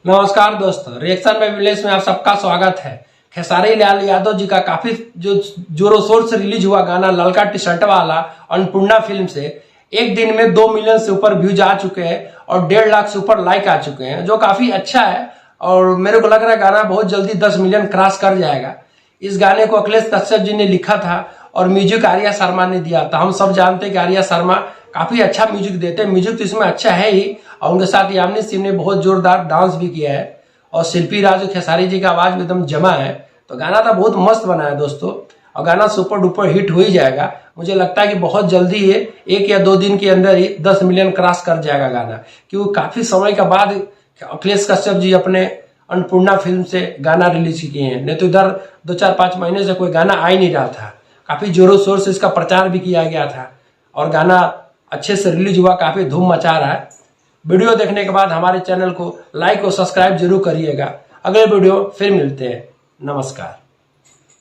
नमस्कार दोस्तों, रिएक्शन में विलेज में आप सबका स्वागत है। खेसारी लाल यादव जी का काफी जो जोरों शोर से रिलीज हुआ गाना ललका टी शर्ट वाला अन्नपूर्णा फिल्म से एक दिन में 2 मिलियन से ऊपर व्यूज आ चुके हैं और 1.5 लाख से ऊपर लाइक आ चुके हैं, जो काफी अच्छा है। और मेरे को लग रहा है गाना बहुत जल्दी 10 मिलियन क्रॉस कर जाएगा। इस गाने को अखिलेश कश्यप जी ने लिखा था और म्यूजिक आर्या शर्मा ने दिया था। हम सब जानते हैं कि आर्या शर्मा काफी अच्छा म्यूजिक देते हैं, म्यूजिक तो इसमें अच्छा है ही, और उनके साथ यामिनी सिंह ने बहुत जोरदार डांस भी किया है और शिल्पी राजू खेसारी जी का आवाज भी एकदम जमा है। तो गाना तो बहुत मस्त बना है दोस्तों, और गाना सुपर डुपर हिट हो ही जाएगा। मुझे लगता है कि बहुत जल्दी ये 1 या 2 दिन के अंदर ही 10 मिलियन क्रॉस कर जाएगा गाना, क्योंकि काफी समय के बाद अखिलेश कश्यप जी अपने अन्नपूर्णा फिल्म से गाना रिलीज किए हैं। नहीं तो इधर 2-4-5 महीने से कोई गाना आ ही नहीं रहा था। काफी जोरों शोर से इसका प्रचार भी किया गया था और गाना अच्छे से रिलीज हुआ, काफी धूम मचा रहा है। वीडियो देखने के बाद हमारे चैनल को लाइक और सब्सक्राइब जरूर करिएगा। अगले वीडियो फिर मिलते हैं। नमस्कार।